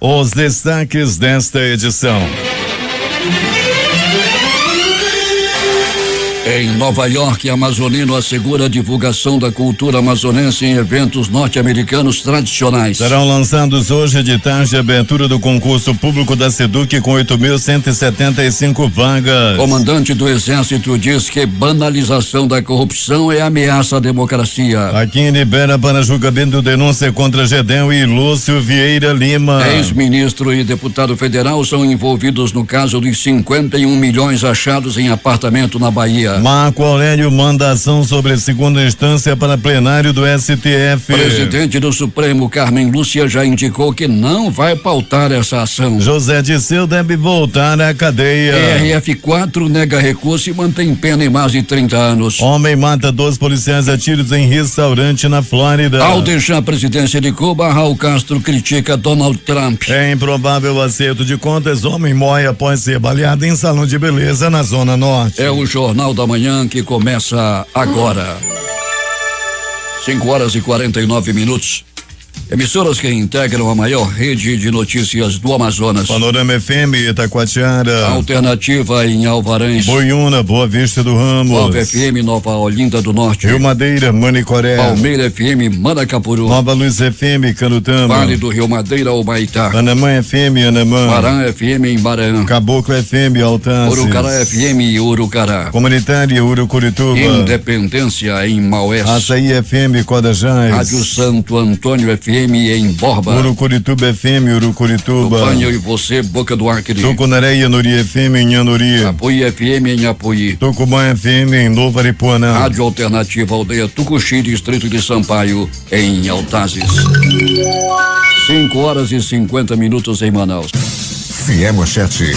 Os destaques desta edição. Em Nova York, Amazonino assegura a divulgação da cultura amazonense em eventos norte-americanos tradicionais. Serão lançados hoje editais de abertura do concurso público da SEDUC com 8.175 vagas. Comandante do Exército diz que banalização da corrupção é ameaça à democracia. Aqui em Libera para julgamento denúncia contra Gedel e Lúcio Vieira Lima. Ex-ministro e deputado federal são envolvidos no caso dos 51 milhões achados em apartamento na Bahia. Marco Aurélio manda ação sobre segunda instância para plenário do STF. Presidente do Supremo, Carmen Lúcia, já indicou que não vai pautar essa ação. José Disseu deve voltar à cadeia. RF4 nega recurso e mantém pena em mais de 30 anos. Homem mata 2 policiais a tiros em restaurante na Flórida. Ao deixar a presidência de Cuba, Raul Castro critica Donald Trump. É improvável acerto de contas. Homem morre após ser baleado em salão de beleza na Zona Norte. É o Jornal da Manhã que começa agora. 5:49. Emissoras que integram a maior rede de notícias do Amazonas. Panorama FM, Itacoatiara. Alternativa em Alvarães. Boiúna, Boa Vista do Ramos. Nova FM, Nova Olinda do Norte. Rio Madeira, Manicoré. Palmeira FM, Manacapuru. Nova Luz FM, Canutama. Vale do Rio Madeira, Humaitá. Anamã FM, Anamã. Barã FM em Barã. Caboclo FM, Altaces. Urucará FM, Urucará. Comunitária, Urucurituba. Independência em Maués. Açaí FM, Codajás. Rádio Santo Antônio FM em Borba. Urucurituba FM, Urucurituba. Tupanha e você, Boca do Acre. Tucunaré, Yanuri FM em Yanuri. Apuí FM em Apuí. Tucumã FM em Novo Aripuanã. Rádio Alternativa Aldeia Tucuxi, Distrito de Sampaio, em Altazes. 5:50 em Manaus. Se é manchete,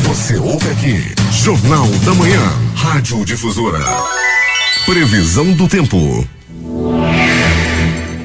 você ouve aqui. Jornal da Manhã, Rádio Difusora. Previsão do tempo.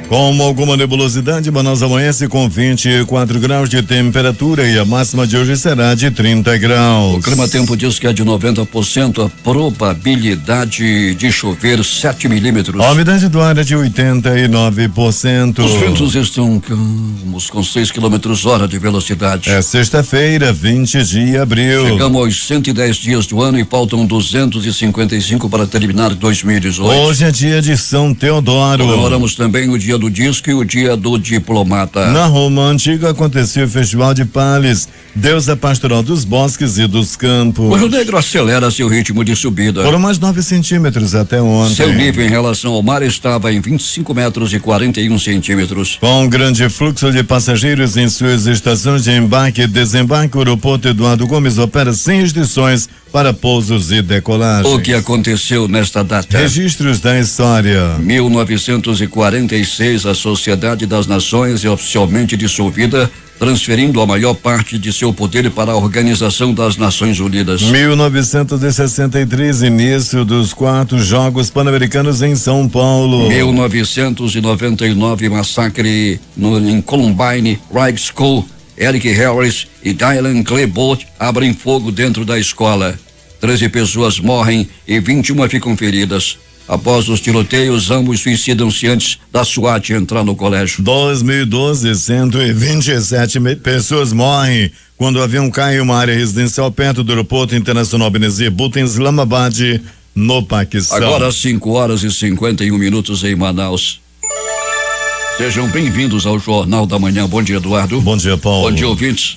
Com alguma nebulosidade, Manaus amanhece com 24 graus de temperatura e a máxima de hoje será de 30 graus. O Clima Tempo diz que é de 90% a probabilidade de chover 7 milímetros. A umidade do ar é de 89%. Os ventos estão calmos com 6 km/h de velocidade. É sexta-feira, 20 de abril. Chegamos aos 110 dias do ano e faltam 255 para terminar 2018. Hoje é dia de São Teodoro. Comemoramos também o dia do disco e o dia do diplomata. Na Roma Antiga aconteceu o Festival de Pales, deusa pastoral dos bosques e dos campos. O Rio Negro acelera seu ritmo de subida. Foram mais 9 centímetros até ontem. Seu nível em relação ao mar estava em 25 metros e 41 centímetros. Com um grande fluxo de passageiros em suas estações de embarque e desembarque, o aeroporto Eduardo Gomes opera sem restrições para pousos e decolagens. O que aconteceu nesta data? Registros da história. 1946, a Sociedade das Nações é oficialmente dissolvida, transferindo a maior parte de seu poder para a Organização das Nações Unidas. 1963, início dos 4 Jogos Pan-Americanos em São Paulo. 1999, massacre em Columbine High School. Eric Harris e Dylan Klebold abrem fogo dentro da escola. 13 pessoas morrem e 21 ficam feridas. Após os tiroteios, ambos suicidam-se antes da SWAT entrar no colégio. 2012, 127 pessoas morrem quando o avião cai em uma área residencial perto do aeroporto internacional Benazir Bhutto, em Islamabad, no Paquistão. Agora 5:51 em Manaus. Sejam bem-vindos ao Jornal da Manhã. Bom dia, Eduardo. Bom dia, Paulo. Bom dia, ouvintes.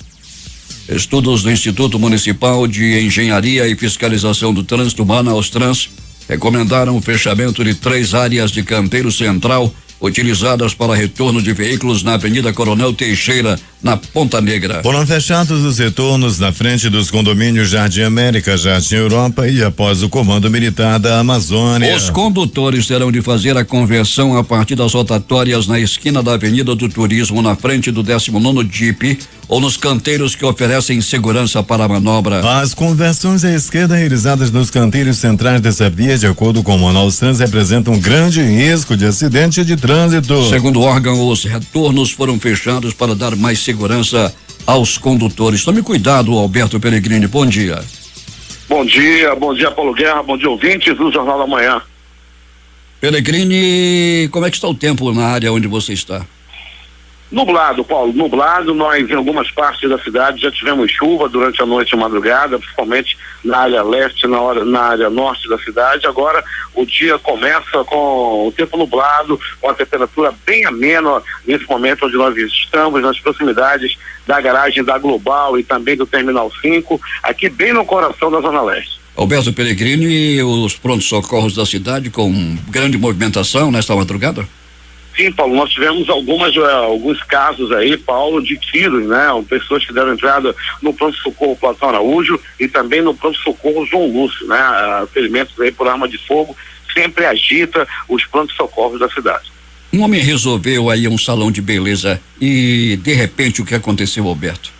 Estudos do Instituto Municipal de Engenharia e Fiscalização do Trânsito, Manaus Trans, recomendaram o fechamento de 3 áreas de canteiro central utilizadas para retorno de veículos na Avenida Coronel Teixeira, na Ponta Negra. Foram fechados os retornos na frente dos condomínios Jardim América, Jardim Europa e após o Comando Militar da Amazônia. Os condutores terão de fazer a conversão a partir das rotatórias na esquina da Avenida do Turismo, na frente do 19º DIP, ou nos canteiros que oferecem segurança para a manobra. As conversões à esquerda realizadas nos canteiros centrais dessa via, de acordo com o Manaus Trans, representam um grande risco de acidente de trânsito. Segundo o órgão, os retornos foram fechados para dar mais segurança aos condutores. Tome cuidado, Alberto Peregrini. Bom dia. Bom dia, Paulo Guerra, bom dia, ouvintes do Jornal da Manhã. Peregrini, como é que está o tempo na área onde você está? Nublado, Paulo, nublado. Nós em algumas partes da cidade já tivemos chuva durante a noite e madrugada, principalmente na área leste, na área norte da cidade. Agora o dia começa com o tempo nublado, com a temperatura bem amena nesse momento onde nós estamos, nas proximidades da garagem da Global e também do Terminal 5, aqui bem no coração da Zona Leste. Alberto Pellegrini, os prontos-socorros da cidade com grande movimentação nesta madrugada? Sim, Paulo, nós tivemos alguns casos aí, Paulo, de tiros, né? Pessoas que deram entrada no pronto-socorro Platão Araújo e também no pronto-socorro João Lúcio, né? Ferimentos aí por arma de fogo sempre agita os pronto-socorros da cidade. Um homem resolveu aí um salão de beleza e de repente o que aconteceu, Alberto?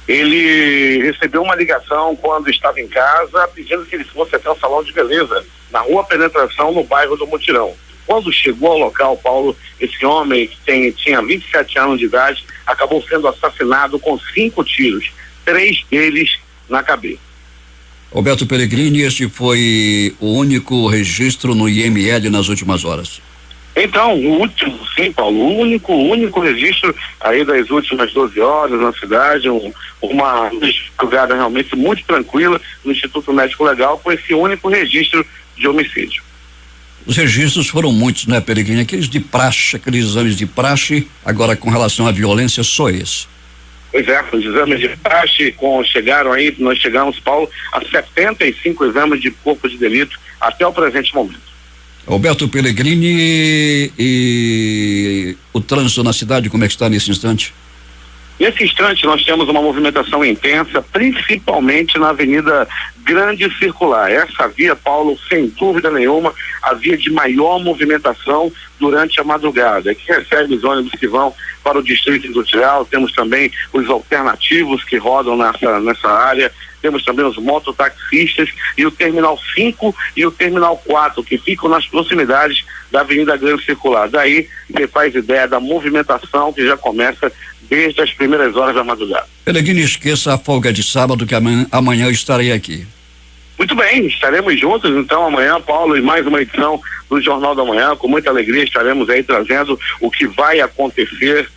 Ele recebeu uma ligação quando estava em casa pedindo que ele fosse até o salão de beleza na Rua Penetração, no bairro do Mutirão. Quando chegou ao local, Paulo, esse homem que tinha 27 anos de idade acabou sendo assassinado com 5 tiros, 3 deles na cabeça. Alberto Pellegrini, este foi o único registro no IML nas últimas horas. Então, o último, sim, Paulo, o único registro aí das últimas 12 horas na cidade, uma jogada realmente muito tranquila no Instituto Médico Legal, foi esse único registro de homicídio. Os registros foram muitos, né, Pellegrini? Aqueles de praxe, aqueles exames de praxe, agora com relação à violência, só esse. Pois é, os exames de praxe nós chegamos, Paulo, a 75 exames de corpo de delito até o presente momento. Alberto Pellegrini, e o trânsito na cidade, como é que está nesse instante? Nesse instante nós temos uma movimentação intensa, principalmente na Avenida Grande Circular. Essa via, Paulo, sem dúvida nenhuma, a via de maior movimentação durante a madrugada, que recebe os ônibus que vão para o Distrito Industrial, temos também os alternativos que rodam nessa área, temos também os mototaxistas e o Terminal 5 e o Terminal 4, que ficam nas proximidades da Avenida Grande Circular. Daí você faz ideia da movimentação que já começa desde as primeiras horas da madrugada. Pellegrini, esqueça a folga de sábado, que amanhã eu estarei aqui. Muito bem, estaremos juntos então amanhã, Paulo, em mais uma edição do Jornal da Manhã. Com muita alegria estaremos aí trazendo o que vai acontecer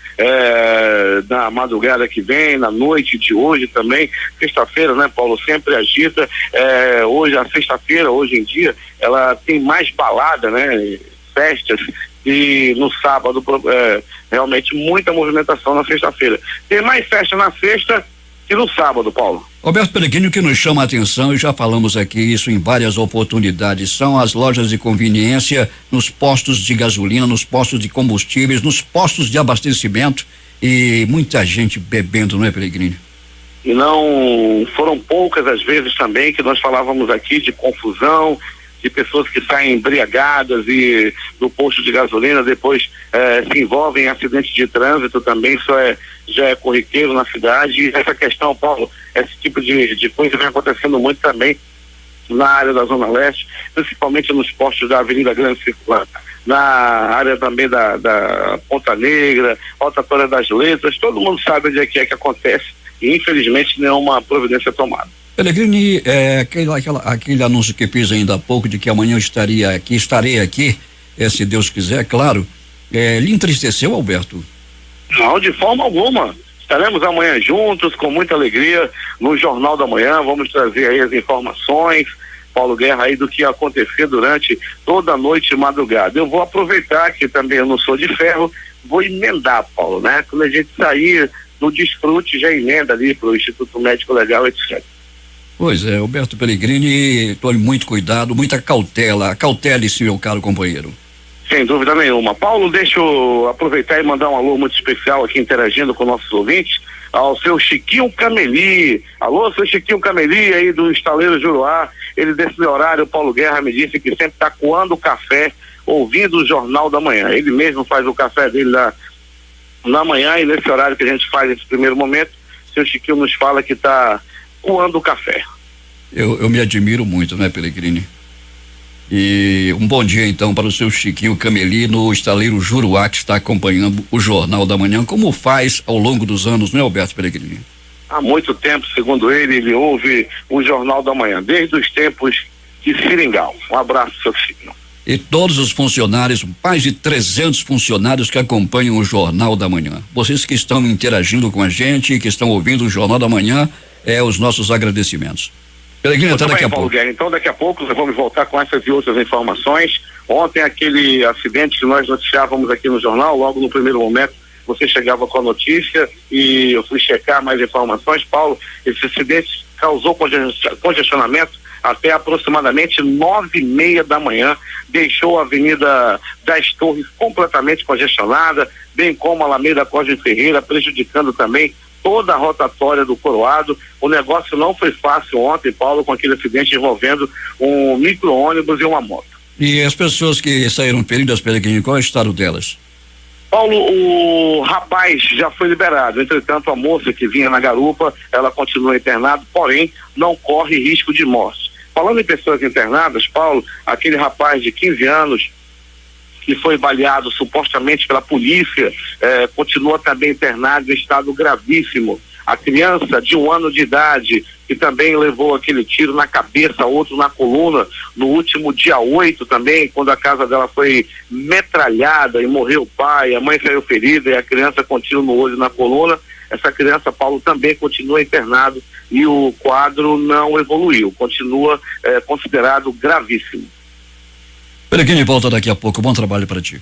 na madrugada que vem, na noite de hoje também. Sexta-feira, né, Paulo, sempre agita. Hoje, a sexta-feira, hoje em dia, ela tem mais balada, né, festas, e no sábado realmente muita movimentação na sexta-feira. Tem mais festa na sexta que no sábado, Paulo. Alberto Pellegrini, o que nos chama a atenção, e já falamos aqui isso em várias oportunidades, são as lojas de conveniência, nos postos de gasolina, nos postos de combustíveis, nos postos de abastecimento, e muita gente bebendo, não é, Pellegrini? E não foram poucas as vezes também que nós falávamos aqui de confusão, de pessoas que saem embriagadas e do posto de gasolina depois se envolvem em acidentes de trânsito também. Isso já é corriqueiro na cidade. E essa questão, Paulo, esse tipo de coisa vem acontecendo muito também na área da Zona Leste, principalmente nos postos da Avenida Grande Circular, na área também da Ponta Negra, Rotatória das Letras. Todo mundo sabe onde é que acontece e infelizmente nenhuma providência tomada. Pellegrini, aquele anúncio que fiz ainda há pouco de que amanhã eu estarei aqui, se Deus quiser, claro, lhe entristeceu, Alberto? Não, de forma alguma. Estaremos amanhã juntos, com muita alegria, no Jornal da Manhã. Vamos trazer aí as informações, Paulo Guerra, aí do que ia acontecer durante toda a noite e madrugada. Eu vou aproveitar que também eu não sou de ferro, vou emendar, Paulo, né? Quando a gente sair do desfrute, já emenda ali para o Instituto Médico Legal, etc. Pois é, Alberto Pellegrini, tome muito cuidado, muita cautela, cautele-se, meu caro companheiro. Sem dúvida nenhuma. Paulo, deixa eu aproveitar e mandar um alô muito especial aqui, interagindo com nossos ouvintes, ao seu Chiquinho Cameli. Alô, seu Chiquinho Cameli aí do Estaleiro Juruá. Ele, desse horário, Paulo Guerra me disse que sempre está coando café, ouvindo o Jornal da Manhã. Ele mesmo faz o café dele na manhã, e nesse horário que a gente faz esse primeiro momento, seu Chiquinho nos fala que está coando café. Eu me admiro muito, né, Pellegrini? E um bom dia então para o seu Chiquinho Cameli no Estaleiro Juruá, que está acompanhando o Jornal da Manhã, como faz ao longo dos anos, né, Alberto Pellegrini? Há muito tempo, segundo ele ouve o Jornal da Manhã, desde os tempos de Seringal. Um abraço, seu Chiquinho. e todos os funcionários, mais de 300 funcionários que acompanham o Jornal da Manhã. Vocês que estão interagindo com a gente, que estão ouvindo o Jornal da Manhã, os nossos agradecimentos. Peregrino, até daqui a pouco. Então, daqui a pouco nós vamos voltar com essas e outras informações. Ontem, aquele acidente que nós noticiávamos aqui no jornal, logo no primeiro momento, você chegava com a notícia e eu fui checar mais informações. Paulo, esse acidente causou congestionamento até aproximadamente 9:30 da manhã, deixou a Avenida das Torres completamente congestionada, bem como a Alameda Cosme Ferreira, prejudicando também toda a rotatória do Coroado. O negócio não foi fácil ontem, Paulo, com aquele acidente envolvendo um micro-ônibus e uma moto. E as pessoas que saíram feridas, Peregrino, qual é o estado delas? Paulo, o rapaz já foi liberado, entretanto a moça que vinha na garupa, ela continua internada, porém não corre risco de morte. Falando em pessoas internadas, Paulo, aquele rapaz de 15 anos que foi baleado supostamente pela polícia, continua também internado em estado gravíssimo. A criança de 1 ano de idade, que também levou aquele tiro na cabeça, outro na coluna, no último dia 8 também, quando a casa dela foi metralhada e morreu o pai, a mãe saiu ferida e a criança continua no olho e na coluna. Essa criança, Paulo, também continua internado e o quadro não evoluiu, continua considerado gravíssimo. Peregrino, volta daqui a pouco, bom trabalho para ti.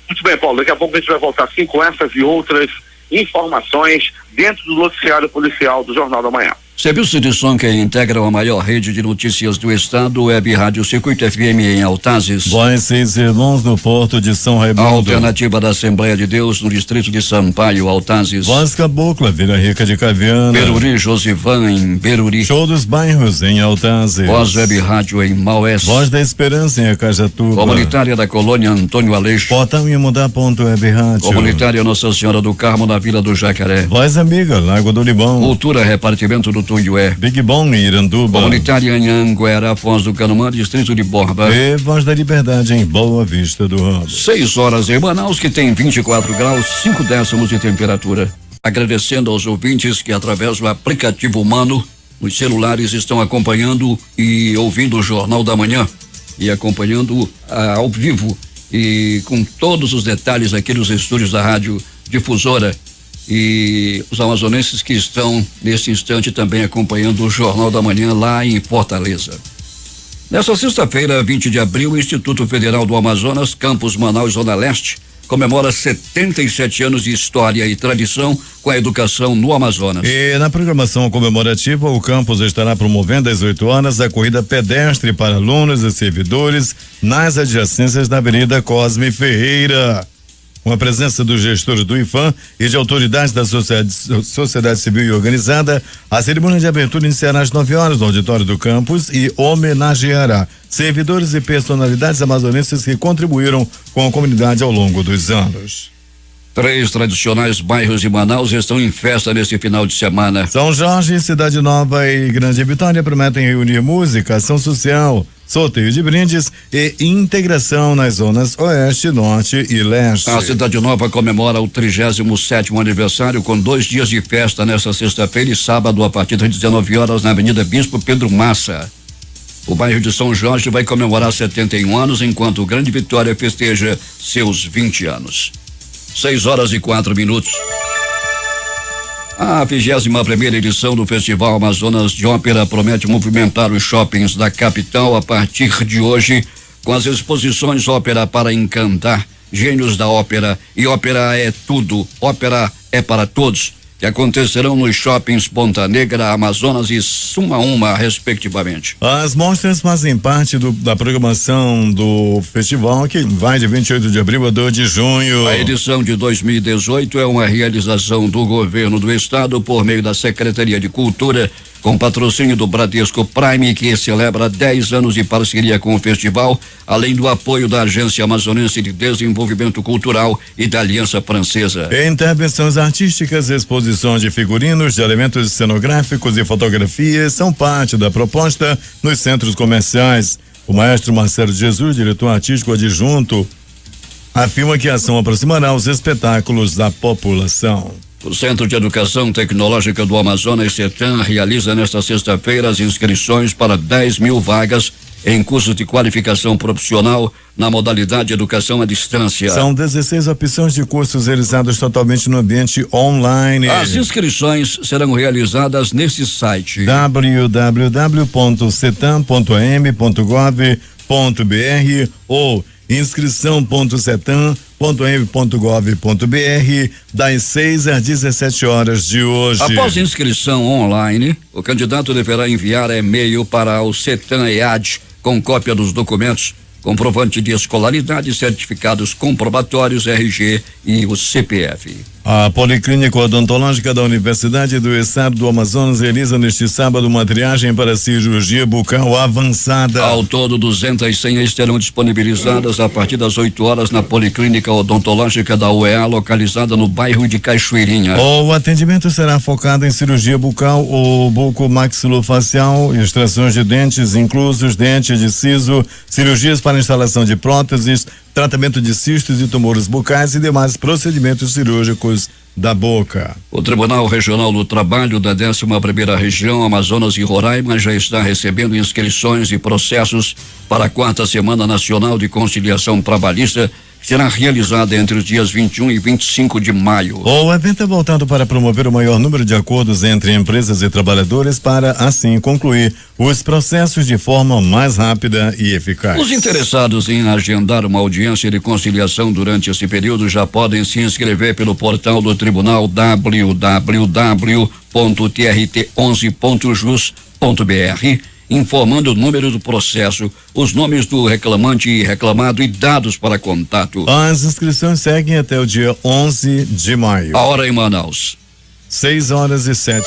Muito bem, Paulo, daqui a pouco a gente vai voltar sim com essas e outras informações dentro do noticiário policial do Jornal da Manhã. Serviço de som que integra a maior rede de notícias do estado, Web Rádio Circuito FM em Altazes. Voz 6 Irmãos no Porto de São Raimundo. Alternativa da Assembleia de Deus no distrito de Sampaio, Altazes. Voz Cabocla, Vila Rica de Caviana. Beruri Josivan em Beruri. Show dos Bairros em Altazes. Voz Web Rádio em Maués. Voz da Esperança em Acajatuba. Comunitária da Colônia Antônio Aleixo. Portal Inhamudá.web Rádio. Comunitária Nossa Senhora do Carmo na Vila do Jacaré. Voz Amiga, Lago do Limão. Cultura, Repartimento do Tunhué. Big Bom em Iranduba. Comunitária em Anguera, Foz do Canumã, distrito de Borba. E Voz da Liberdade em Boa Vista do Ramo. 6 horas em Manaus, que tem 24 graus, 5 décimos de temperatura. Agradecendo aos ouvintes que através do aplicativo Humano, os celulares estão acompanhando e ouvindo o Jornal da Manhã e acompanhando ao vivo e com todos os detalhes aqui nos estúdios da Rádio Difusora. E os amazonenses que estão nesse instante também acompanhando o Jornal da Manhã lá em Fortaleza. Nessa sexta-feira, 20 de abril, o Instituto Federal do Amazonas, Campus Manaus, Zona Leste, comemora 77 anos de história e tradição com a educação no Amazonas. E na programação comemorativa, o campus estará promovendo às 8 horas a corrida pedestre para alunos e servidores nas adjacências da Avenida Cosme Ferreira. Com a presença dos gestores do IFAM e de autoridades da sociedade civil e organizada, a cerimônia de abertura iniciará às 9 horas no auditório do campus e homenageará servidores e personalidades amazonenses que contribuíram com a comunidade ao longo dos anos. 3 tradicionais bairros de Manaus estão em festa neste final de semana. São Jorge, Cidade Nova e Grande Vitória prometem reunir música, ação social, sorteio de brindes e integração nas zonas Oeste, Norte e Leste. A Cidade Nova comemora o 37º aniversário com 2 dias de festa nesta sexta-feira e sábado a partir das 19 horas na Avenida Bispo Pedro Massa. O bairro de São Jorge vai comemorar 71 anos, enquanto o Grande Vitória festeja seus 20 anos. 6 horas e 4 minutos. A 21ª edição do Festival Amazonas de Ópera promete movimentar os shoppings da capital a partir de hoje, com as exposições Ópera para Encantar, Gênios da Ópera e Ópera é Tudo, Ópera é para Todos, que acontecerão nos shoppings Ponta Negra, Amazonas e Sumaúma, respectivamente. As mostras fazem parte da programação do festival, que vai de 28 de abril a 2 de junho. A edição de 2018 é uma realização do governo do estado por meio da Secretaria de Cultura, com patrocínio do Bradesco Prime, que celebra 10 anos de parceria com o festival, além do apoio da Agência Amazonense de Desenvolvimento Cultural e da Aliança Francesa. Intervenções artísticas, exposição de figurinos, de elementos cenográficos e fotografias são parte da proposta nos centros comerciais. O maestro Marcelo Jesus, diretor artístico adjunto, afirma que a ação aproximará os espetáculos da população. O Centro de Educação Tecnológica do Amazonas, CETAM, realiza nesta sexta-feira as inscrições para 10.000 vagas em cursos de qualificação profissional na modalidade educação à distância. São 16 opções de cursos realizados totalmente no ambiente online. As inscrições serão realizadas nesse site: www.cetam.am.gov.br ou inscrição.cetam.am.gov.br das 6 às 17 horas de hoje. Após a inscrição online, o candidato deverá enviar e-mail para o Cetam EAD com cópia dos documentos, comprovante de escolaridade, certificados comprobatórios, RG e o CPF. A Policlínica Odontológica da Universidade do Estado do Amazonas realiza neste sábado uma triagem para cirurgia bucal avançada. Ao todo, 200 senhas serão disponibilizadas a partir das 8 horas na Policlínica Odontológica da UEA, localizada no bairro de Cachoeirinha. O atendimento será focado em cirurgia bucal ou bucomaxilofacial, extrações de dentes, inclusos dentes de siso, cirurgias para instalação de próteses, tratamento de cistos e tumores bucais e demais procedimentos cirúrgicos da boca. O Tribunal Regional do Trabalho da 11ª Região Amazonas e Roraima já está recebendo inscrições e processos para a 4ª Semana Nacional de Conciliação Trabalhista, que será realizada entre os dias 21 e 25 de maio. O evento é voltado para promover o maior número de acordos entre empresas e trabalhadores para, assim, concluir os processos de forma mais rápida e eficaz. Os interessados em agendar uma audiência de conciliação durante esse período já podem se inscrever pelo portal do Tribunal www.trt11.jus.br, informando o número do processo, os nomes do reclamante e reclamado e dados para contato. As inscrições seguem até o dia 11 de maio. A hora em Manaus: 6h07.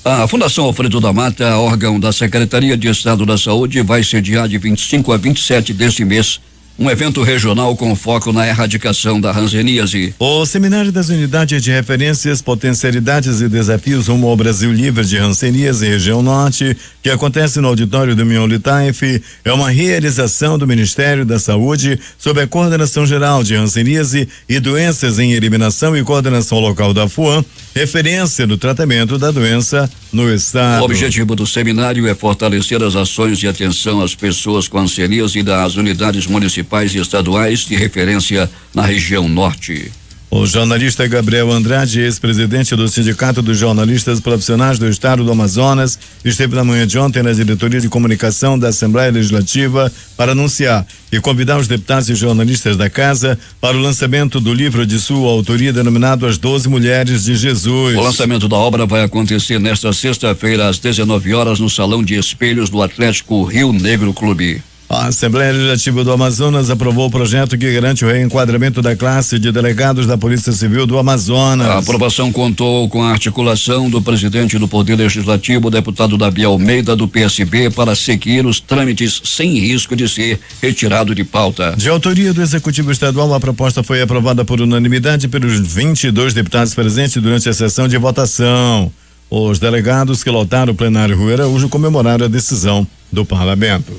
A Fundação Alfredo da Mata, órgão da Secretaria de Estado da Saúde, vai sediar de 25 a 27 deste mês um evento regional com foco na erradicação da hanseníase. O Seminário das Unidades de Referências, Potencialidades e Desafios rumo ao Brasil livre de hanseníase região norte, que acontece no auditório do Mion-Litaif, é uma realização do Ministério da Saúde sob a coordenação geral de hanseníase e doenças em eliminação e coordenação local da FUAM, referência no tratamento da doença no estado. O objetivo do seminário é fortalecer as ações de atenção às pessoas com hanseníase das unidades municipais e estaduais de referência na região norte. O jornalista Gabriel Andrade, ex-presidente do Sindicato dos Jornalistas Profissionais do Estado do Amazonas, esteve na manhã de ontem na diretoria de comunicação da Assembleia Legislativa para anunciar e convidar os deputados e jornalistas da casa para o lançamento do livro de sua autoria denominado As 12 Mulheres de Jesus. O lançamento da obra vai acontecer nesta sexta-feira às 19 horas no Salão de Espelhos do Atlético Rio Negro Clube. A Assembleia Legislativa do Amazonas aprovou o projeto que garante o reenquadramento da classe de delegados da Polícia Civil do Amazonas. A aprovação contou com a articulação do presidente do Poder Legislativo, deputado Davi Almeida, do PSB, para seguir os trâmites sem risco de ser retirado de pauta. De autoria do Executivo Estadual, a proposta foi aprovada por unanimidade pelos 22 deputados presentes durante a sessão de votação. Os delegados que lotaram o plenário Rui Araújo comemoraram a decisão do parlamento.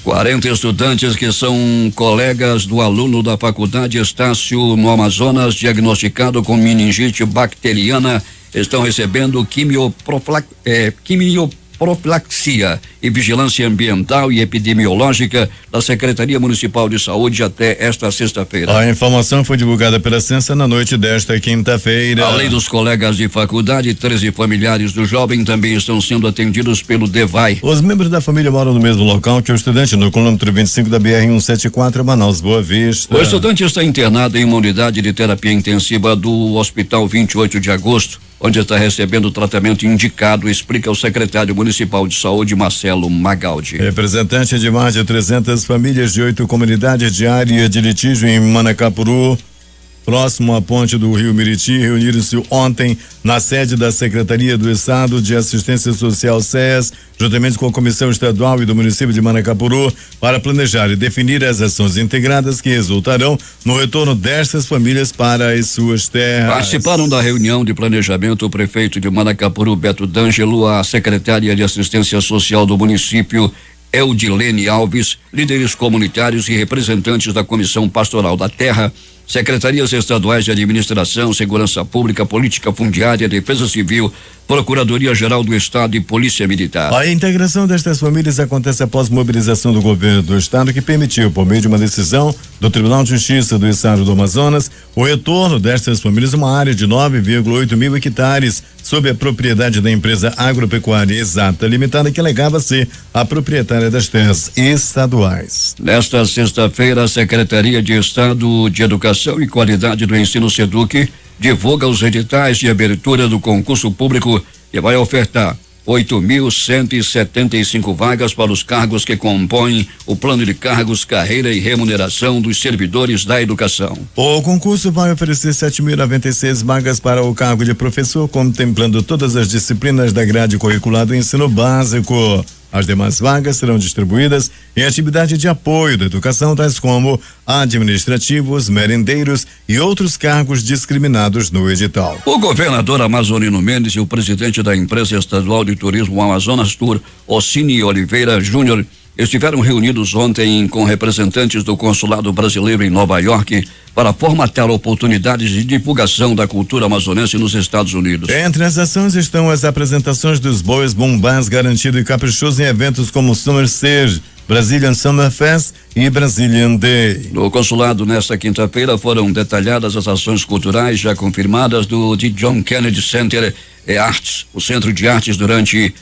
40 estudantes que são colegas do aluno da Faculdade Estácio no Amazonas, diagnosticado com meningite bacteriana, estão recebendo quimioprofilaxia e vigilância ambiental e epidemiológica da Secretaria Municipal de Saúde até esta sexta-feira. A informação foi divulgada pela Censa na noite desta quinta-feira. Além dos colegas de faculdade, 13 familiares do jovem também estão sendo atendidos pelo DEVAI. Os membros da família moram no mesmo local que o estudante, no quilômetro 25 da BR-174, Manaus, Boa Vista. O estudante está internado em uma unidade de terapia intensiva do Hospital 28 de Agosto, onde está recebendo o tratamento indicado, explica o secretário municipal de saúde, Marcelo Magaldi. Representante de mais de 300 famílias de 8 comunidades de área de litígio em Manacapuru, próximo à ponte do Rio Miriti, reuniram-se ontem na sede da Secretaria do Estado de Assistência Social SES, juntamente com a Comissão Estadual e do município de Manacapuru, para planejar e definir as ações integradas que resultarão no retorno destas famílias para as suas terras. Participaram da reunião de planejamento o prefeito de Manacapuru, Beto D'Angelo, a secretária de Assistência Social do município, Eudilene Alves, líderes comunitários e representantes da Comissão Pastoral da Terra, secretarias estaduais de administração, segurança pública, política fundiária, defesa civil, Procuradoria-Geral do Estado e Polícia Militar. A integração destas famílias acontece após mobilização do governo do estado, que permitiu, por meio de uma decisão do Tribunal de Justiça do Estado do Amazonas, o retorno destas famílias a uma área de 9,8 mil hectares sob a propriedade da empresa agropecuária Exata Limitada, que alegava ser a proprietária das terras estaduais. Nesta sexta-feira, a Secretaria de Estado de Educação e Qualidade do Ensino, SEDUC, divulga os editais de abertura do concurso público que vai ofertar 8.175 vagas para os cargos que compõem o plano de cargos, carreira e remuneração dos servidores da educação. O concurso vai oferecer 7.096 vagas para o cargo de professor, contemplando todas as disciplinas da grade curricular do ensino básico. As demais vagas serão distribuídas em atividade de apoio da educação, tais como administrativos, merendeiros e outros cargos discriminados no edital. O governador Amazonino Mendes e o presidente da empresa estadual de turismo Amazonas Tour, Ocine Oliveira Júnior, estiveram reunidos ontem com representantes do consulado brasileiro em Nova York para formatar oportunidades de divulgação da cultura amazonense nos Estados Unidos. Entre as ações estão as apresentações dos bois bombás garantido e caprichoso em eventos como Summer Stage, Brazilian Summer Fest e Brazilian Day. No consulado, nesta quinta-feira, foram detalhadas as ações culturais já confirmadas do The John Kennedy Center Arts, o Centro de Artes, durante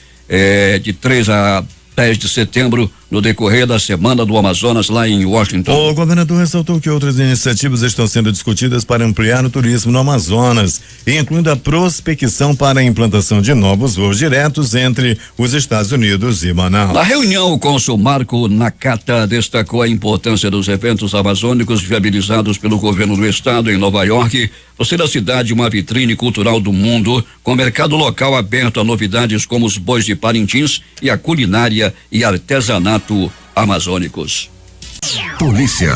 de 3 a 10 de setembro, no decorrer da Semana do Amazonas, lá em Washington. O governador ressaltou que outras iniciativas estão sendo discutidas para ampliar o turismo no Amazonas, incluindo a prospecção para a implantação de novos voos diretos entre os Estados Unidos e Manaus. Na reunião, o cônsul Marco Nakata destacou a importância dos eventos amazônicos viabilizados pelo governo do estado em Nova York, por ser a cidade uma vitrine cultural do mundo, com mercado local aberto a novidades como os bois de Parintins e a culinária e artesanato amazônicos. Polícia.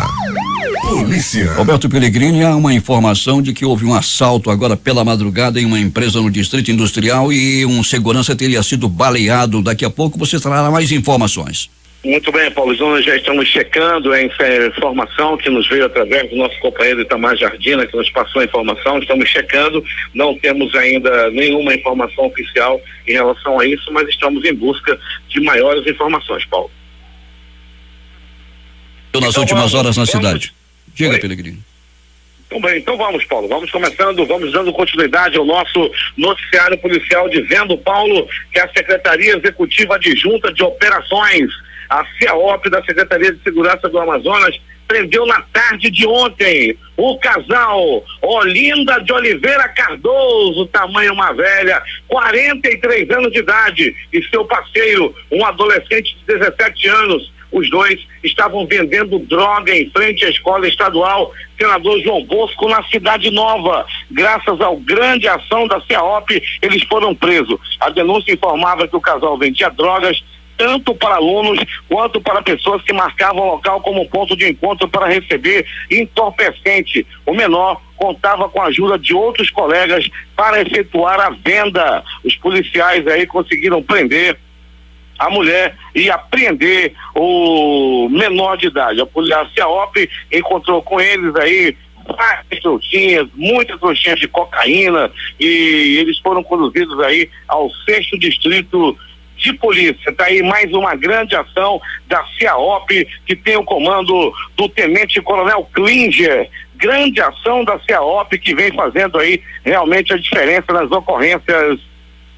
Roberto Pellegrini, há uma informação de que houve um assalto agora pela madrugada em uma empresa no Distrito Industrial e um segurança teria sido baleado. Daqui a pouco você trará mais informações. Muito bem, Paulo, nós já estamos checando a informação que nos veio através do nosso companheiro Itamar Jardina, que nos passou a informação. Estamos checando, não temos ainda nenhuma informação oficial em relação a isso, mas estamos em busca de maiores informações, Paulo. Nas últimas horas na cidade. Diga, Pellegrini. Então vamos, Paulo, vamos começando, vamos dando continuidade ao nosso noticiário policial, dizendo, Paulo, que a Secretaria Executiva Adjunta de Operações, a CEAOP da Secretaria de Segurança do Amazonas, prendeu na tarde de ontem o casal Olinda de Oliveira Cardoso, tamanho uma velha, 43 anos de idade, e seu parceiro, um adolescente de 17 anos. Os dois estavam vendendo droga em frente à escola estadual Senador João Bosco, na Cidade Nova. Graças ao grande ação da CEAOP, eles foram presos. A denúncia informava que o casal vendia drogas tanto para alunos quanto para pessoas que marcavam o local como ponto de encontro para receber entorpecente. O menor contava com a ajuda de outros colegas para efetuar a venda. Os policiais aí conseguiram prender a mulher e apreender o menor de idade. A CEAOP encontrou com eles aí várias trouxinhas, muitas trouxinhas de cocaína, e eles foram conduzidos aí ao 6º Distrito de Polícia. Tá aí mais uma grande ação da CEAOP, que tem o comando do Tenente Coronel Klinger. Grande ação da CEAOP, que vem fazendo aí realmente a diferença nas ocorrências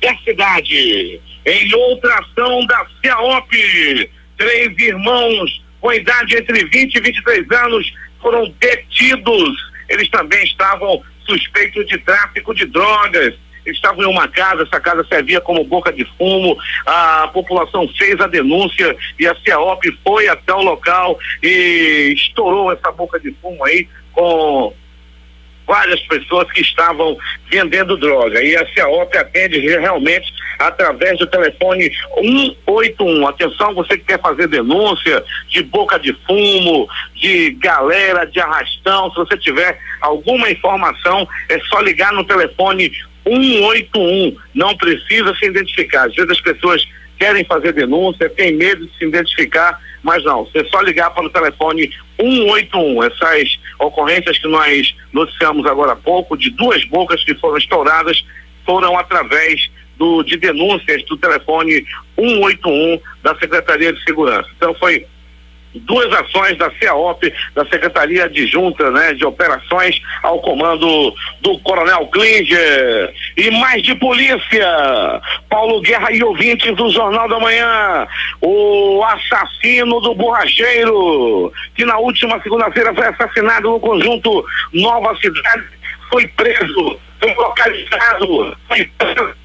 da cidade. Em outra ação da CEAOP, 3 irmãos com idade entre 20 e 23 anos foram detidos. Eles também estavam suspeitos de tráfico de drogas. Eles estavam em uma casa, essa casa servia como boca de fumo. A população fez a denúncia e a CEAOP foi até o local e estourou essa boca de fumo aí com várias pessoas que estavam vendendo droga. E a CEAOP atende realmente através do telefone 181. Atenção, você que quer fazer denúncia de boca de fumo, de galera, de arrastão, se você tiver alguma informação, é só ligar no telefone 181. Não precisa se identificar. Às vezes as pessoas querem fazer denúncia, têm medo de se identificar. mas não, você só ligar para o telefone 181. Essas ocorrências que nós noticiamos agora há pouco, de 2 bocas que foram estouradas, foram através de denúncias do telefone 181 da Secretaria de Segurança. Então foi 2 ações da CEAOP, da Secretaria Adjunta, né, de Operações, ao comando do Coronel Klinger. E mais de polícia, Paulo Guerra e ouvintes do Jornal da Manhã, o assassino do borracheiro, que na última segunda-feira foi assassinado no conjunto Nova Cidade, foi preso, foi localizado, foi preso.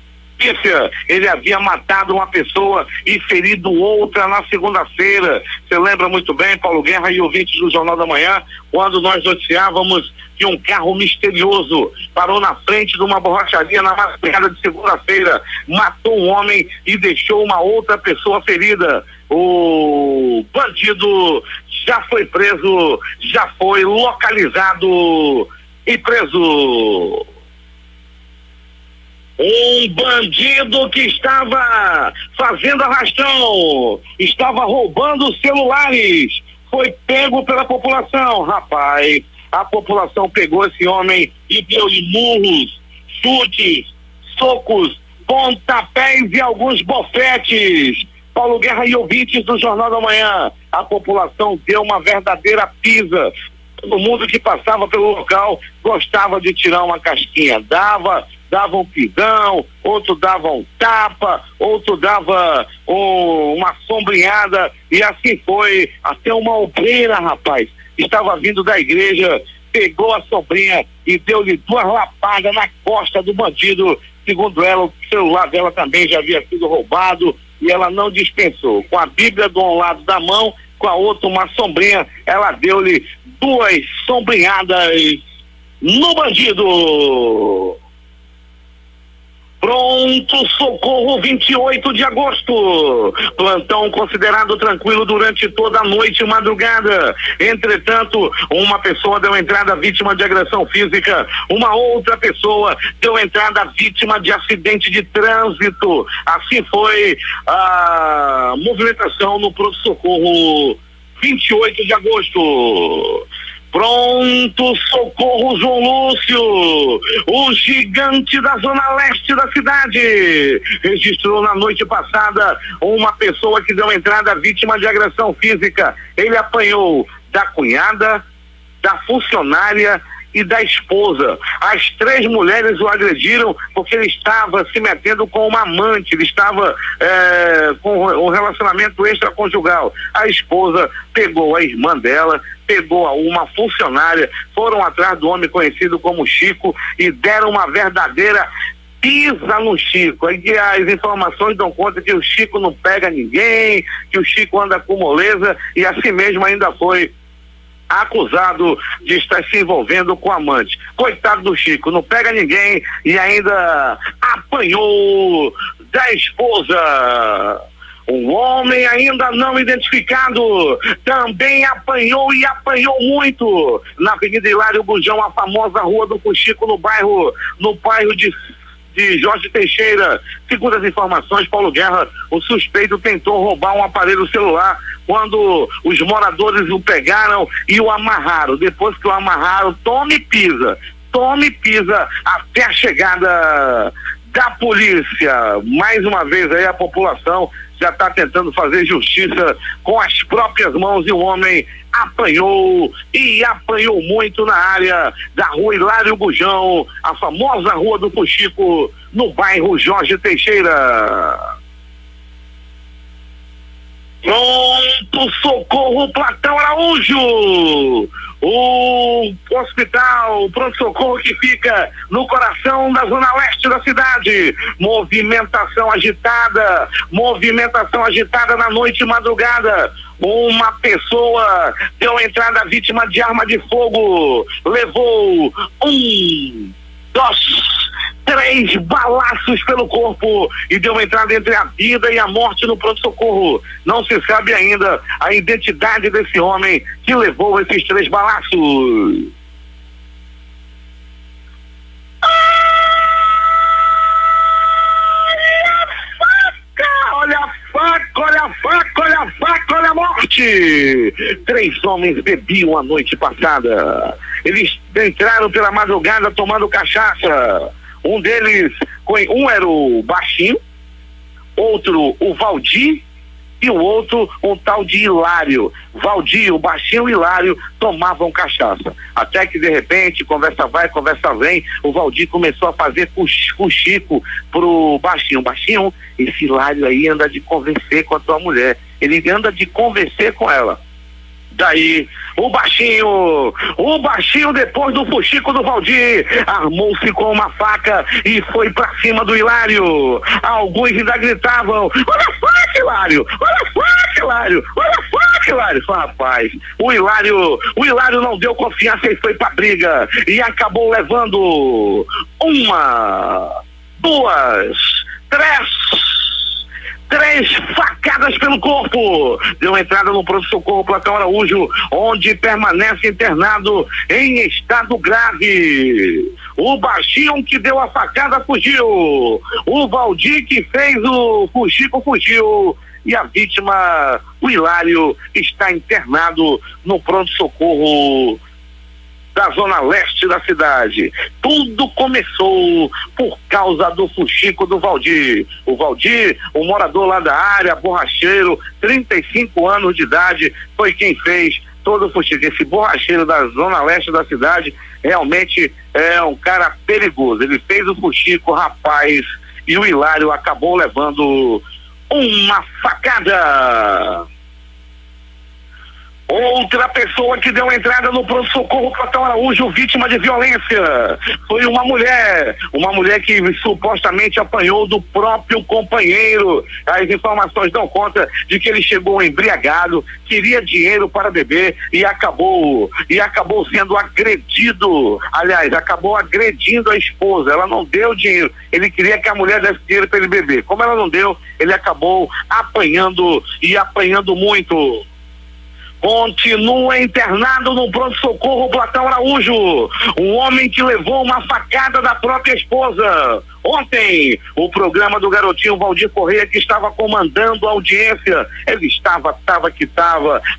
Ele havia matado uma pessoa e ferido outra na segunda-feira. Você lembra muito bem, Paulo Guerra e ouvintes do Jornal da Manhã, quando nós noticiávamos que um carro misterioso parou na frente de uma borracharia na madrugada de segunda-feira, matou um homem e deixou uma outra pessoa ferida. O bandido já foi preso, já foi localizado e preso. Um bandido que estava fazendo arrastão, estava roubando celulares, foi pego pela população. Rapaz, a população pegou esse homem e deu-lhe murros, chutes, socos, pontapés e alguns bofetes. Paulo Guerra e ouvintes do Jornal da Manhã, a população deu uma verdadeira pisa. Todo mundo que passava pelo local gostava de tirar uma casquinha, dava um pisão, outro dava um tapa, outro dava uma sombrinhada, e assim foi. Até uma obreira, rapaz, estava vindo da igreja, pegou a sobrinha e deu-lhe 2 lapadas na costa do bandido. Segundo ela, o celular dela também já havia sido roubado e ela não dispensou. Com a Bíblia de um lado da mão, com a outra uma sombrinha, ela deu-lhe 2 sombrinhadas no bandido. Pronto socorro, 28 de agosto. Plantão considerado tranquilo durante toda a noite e madrugada. Entretanto, uma pessoa deu entrada vítima de agressão física. Uma outra pessoa deu entrada vítima de acidente de trânsito. Assim foi a movimentação no pronto socorro 28 de agosto. Pronto socorro, João Lúcio, o gigante da zona leste da cidade, registrou na noite passada uma pessoa que deu entrada vítima de agressão física. Ele apanhou da cunhada, da funcionária e da esposa. As 3 mulheres o agrediram porque ele estava se metendo com uma amante, ele estava com um relacionamento extraconjugal. A esposa pegou a irmã dela, pegou uma funcionária, foram atrás do homem conhecido como Chico e deram uma verdadeira pisa no Chico. Aí as informações dão conta que o Chico não pega ninguém, que o Chico anda com moleza, e assim mesmo ainda foi acusado de estar se envolvendo com amante. Coitado do Chico, não pega ninguém e ainda apanhou da esposa. Um homem ainda não identificado também apanhou e apanhou muito na Avenida Hilário Bujão, a famosa Rua do Fuxico, no bairro de Jorge Teixeira. Segundo as informações, Paulo Guerra, o suspeito tentou roubar um aparelho celular quando os moradores o pegaram e o amarraram. Depois que o amarraram, tome pisa até a chegada da polícia. Mais uma vez aí a população já está tentando fazer justiça com as próprias mãos, e o homem apanhou e apanhou muito na área da Rua Hilário Bujão, a famosa Rua do Fuxico, no bairro Jorge Teixeira. Pronto socorro, Platão Araújo, o hospital, o pronto-socorro que fica no coração da zona leste da cidade. Movimentação agitada na noite e madrugada. Uma pessoa deu entrada vítima de arma de fogo, levou 1, 2, 3 balaços pelo corpo e deu entrada entre a vida e a morte no pronto-socorro. Não se sabe ainda a identidade desse homem que levou esses 3 balaços. Olha a faca, olha a morte! cidade. 3 homens bebiam a noite passada. Eles entraram pela madrugada tomando cachaça. Um deles, um era o Baixinho, outro o Valdir e o outro um tal de Hilário. Valdir, o Baixinho e o Hilário tomavam cachaça. Até que de repente, conversa vai, conversa vem, o Valdir começou a fazer fuxico pro Baixinho. Baixinho, esse Hilário aí anda de convencer com a tua mulher. Ele anda de convencer com ela. Daí, o Baixinho, depois do fuxico do Valdir, armou-se com uma faca e foi pra cima do Hilário. Alguns ainda gritavam: olha a faca, Hilário! Olha a faca, Hilário! Olha a faca, Hilário! Rapaz, o Hilário não deu confiança e foi pra briga e acabou levando 1, 2, 3 facadas pelo corpo. Deu entrada no pronto-socorro Platão Araújo, onde permanece internado em estado grave. O Baixinho que deu a facada fugiu. O Valdir que fez o fuxico fugiu. E a vítima, o Hilário, está internado no pronto-socorro da zona leste da cidade. Tudo começou por causa do fuxico do Valdir. O Valdir, um morador lá da área, borracheiro, 35 anos de idade, foi quem fez todo o fuxico. Esse borracheiro da zona leste da cidade realmente é um cara perigoso. Ele fez o fuxico, rapaz, e o Hilário acabou levando uma facada. Outra pessoa que deu entrada no pronto-socorro Platão Araújo, vítima de violência, foi uma mulher que supostamente apanhou do próprio companheiro. As informações dão conta de que ele chegou embriagado, queria dinheiro para beber e acabou sendo agredido. Aliás, acabou agredindo a esposa. Ela não deu dinheiro, ele queria que a mulher desse dinheiro para ele beber. Como ela não deu, ele acabou apanhando muito. Continua internado no pronto-socorro Platão Araújo, um homem que levou uma facada da própria esposa. Ontem, o programa do garotinho Valdir Correia, que estava comandando a audiência, ele estava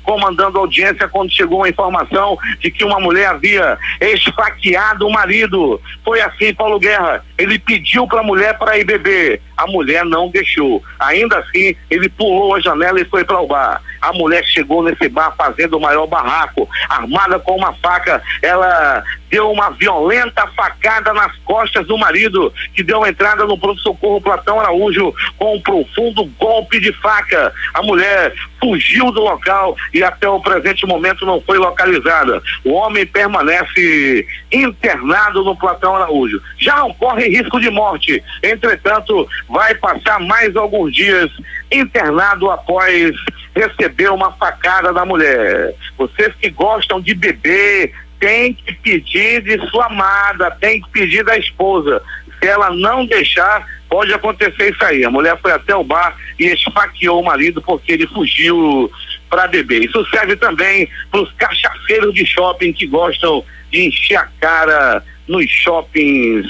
comandando a audiência quando chegou a informação de que uma mulher havia esfaqueado o marido. Foi assim, Paulo Guerra, ele pediu para a mulher para ir beber, a mulher não deixou. Ainda assim, ele pulou a janela e foi para o bar. A mulher chegou nesse bar fazendo o maior barraco, armada com uma faca. Ela deu uma violenta facada nas costas do marido, que deu entrada no pronto-socorro Platão Araújo com um profundo golpe de faca. A mulher fugiu do local e até o presente momento não foi localizada. O homem permanece internado no Platão Araújo. Já não corre risco de morte, entretanto, vai passar mais alguns dias internado após receber uma facada da mulher. Vocês que gostam de beber, tem que pedir de sua amada, tem que pedir da esposa. Se ela não deixar, pode acontecer isso aí. A mulher foi até o bar e esfaqueou o marido porque ele fugiu para beber. Isso serve também para os cachaceiros de shopping que gostam de encher a cara nos shoppings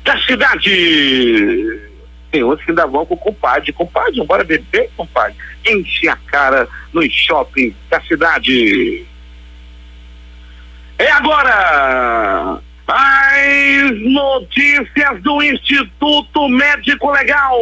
da cidade. Tem outros que ainda vão com o compadre, bora beber, compadre. Enche a cara nos shoppings da cidade. É agora as notícias do Instituto Médico Legal.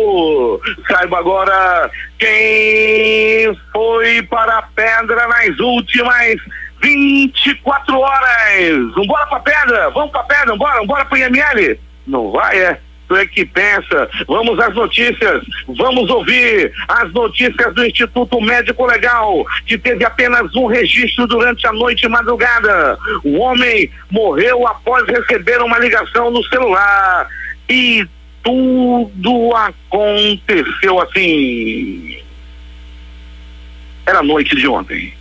Saiba agora quem foi para a pedra nas últimas 24 horas. Vambora pra pedra, vamos pra pedra, vambora pro IML. Não vai, é? Tu é que pensa. Vamos às notícias, vamos ouvir as notícias do Instituto Médico Legal, que teve apenas um registro durante a noite e madrugada. O homem morreu após receber uma ligação no celular e tudo aconteceu assim. Era a noite de ontem.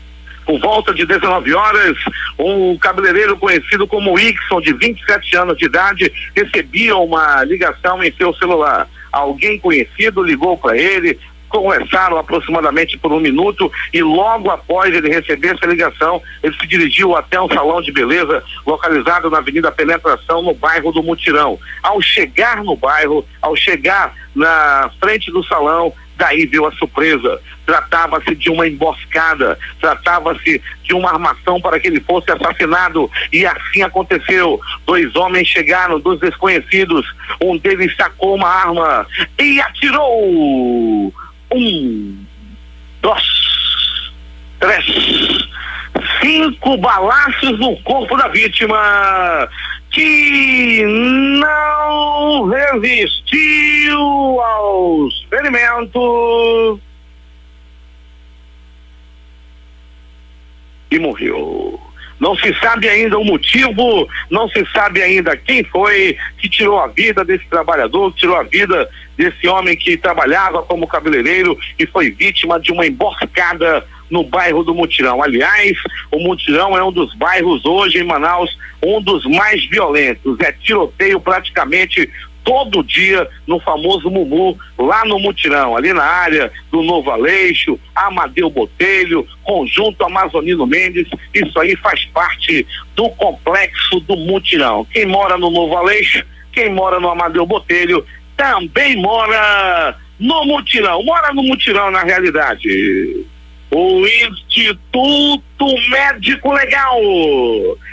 Por volta de 19 horas, um cabeleireiro conhecido como Ixon, de 27 anos de idade, recebia uma ligação em seu celular. Alguém conhecido ligou para ele, conversaram aproximadamente por 1 minuto e logo após ele receber essa ligação, ele se dirigiu até um salão de beleza localizado na Avenida Penetração, no bairro do Mutirão. Ao chegar no bairro, ao chegar na frente do salão, Daí veio a surpresa. Tratava-se de uma emboscada, tratava-se de uma armação para que ele fosse assassinado, e assim aconteceu. 2 homens chegaram, 2 desconhecidos, um deles sacou uma arma e atirou. 1, 2, 3, 5 balaços no corpo da vítima, que não resistiu aos ferimentos e morreu. Não se sabe ainda o motivo, não se sabe ainda quem foi que tirou a vida desse trabalhador, que tirou a vida desse homem que trabalhava como cabeleireiro e foi vítima de uma emboscada no bairro do Mutirão. Aliás, o Mutirão é um dos bairros hoje em Manaus, um dos mais violentos. É tiroteio praticamente todo dia no famoso Mumu, lá no Mutirão, ali na área do Novo Aleixo, Amadeu Botelho, Conjunto Amazonino Mendes. Isso aí faz parte do complexo do Mutirão. Quem mora no Novo Aleixo, quem mora no Amadeu Botelho, também mora no Mutirão. Mora no Mutirão, na realidade. O Instituto Médico Legal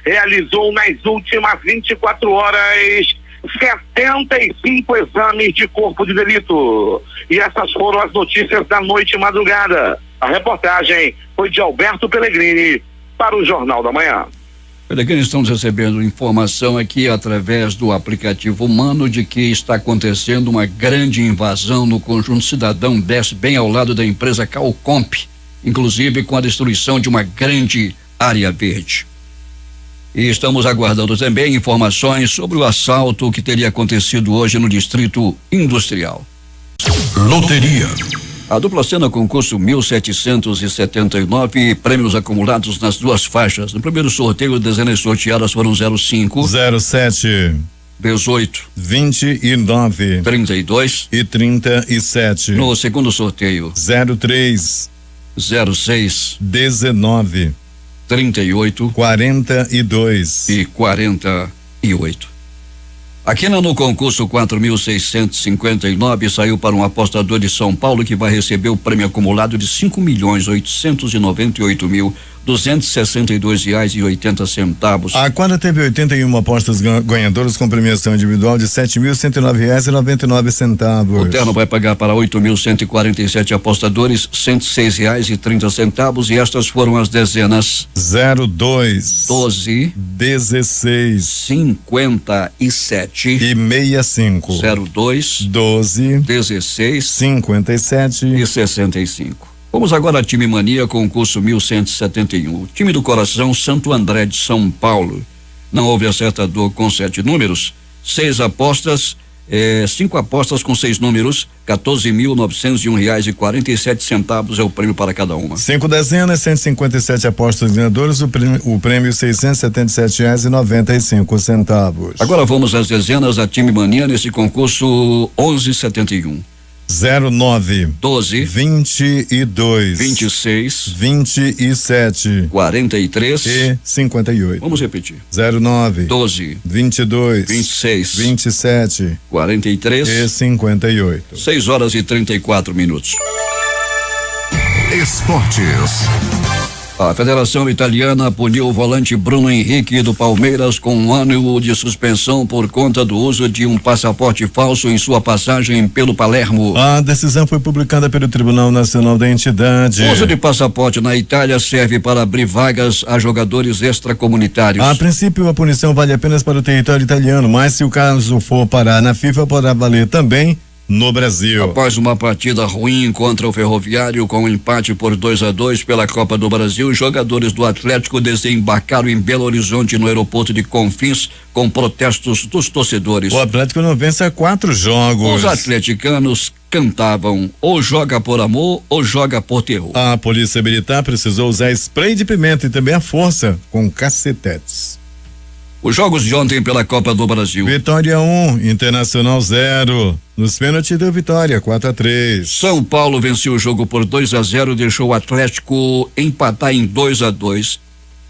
realizou nas últimas 24 horas 75 exames de corpo de delito. E essas foram as notícias da noite e madrugada. A reportagem foi de Alberto Pellegrini para o Jornal da Manhã. Pellegrini, estamos recebendo informação aqui através do aplicativo Humano de que está acontecendo uma grande invasão no Conjunto Cidadão 10, bem ao lado da empresa Calcomp, inclusive com a destruição de uma grande área verde. E estamos aguardando também informações sobre o assalto que teria acontecido hoje no Distrito Industrial. Loteria. A dupla cena concurso 1779, prêmios acumulados nas 2 faixas. No primeiro sorteio, dezenas sorteadas foram 05, 07, 18, 29 32 e 37. No segundo sorteio, 03, 06, 19, 38 42 e 48. Aqui no concurso 4.659 saiu para um apostador de São Paulo que vai receber o prêmio acumulado de R$ 5.898.262,80. A quadra teve 81 apostas ganhadoras com premiação individual de R$ 7.109,99. O terno vai pagar para 8.147 apostadores R$ 106,30, e estas foram as dezenas 02, 12, 16 57 e 65, 02, 12, 16 57 e 65. Vamos agora a Time Mania, concurso 1171. O time do coração Santo André de São Paulo. Não houve acertador com 7 números. 6 apostas, 5 apostas com 6 números, R$ 14.901,47 é o prêmio para cada uma. 5 dezenas, 157 apostas ganhadoras, o prêmio R$ 677,95. Agora vamos às dezenas da Time Mania nesse concurso 1171. 09, 12, 22, 26, 27, 43 e 58. Vamos repetir. 09, 12, 22, 26, 27 43 e 58. 6 horas e 34 minutos. Esportes. A Federação Italiana puniu o volante Bruno Henrique do Palmeiras com 1 ano de suspensão por conta do uso de um passaporte falso em sua passagem pelo Palermo. A decisão foi publicada pelo Tribunal Nacional da entidade. O uso de passaporte na Itália serve para abrir vagas a jogadores extracomunitários. A princípio, a punição vale apenas para o território italiano, mas se o caso for parar na FIFA, poderá valer também no Brasil. Após uma partida ruim contra o Ferroviário, com um empate por 2-2 pela Copa do Brasil, os jogadores do Atlético desembarcaram em Belo Horizonte no aeroporto de Confins com protestos dos torcedores. O Atlético não vence há 4 jogos. Os atleticanos cantavam: ou joga por amor ou joga por terror. A polícia militar precisou usar spray de pimenta e também a força com cacetetes. Os jogos de ontem pela Copa do Brasil. Vitória 1, Internacional 0. Nos pênaltis deu vitória 4-3. São Paulo venceu o jogo por 2-0, deixou o Atlético empatar em 2-2.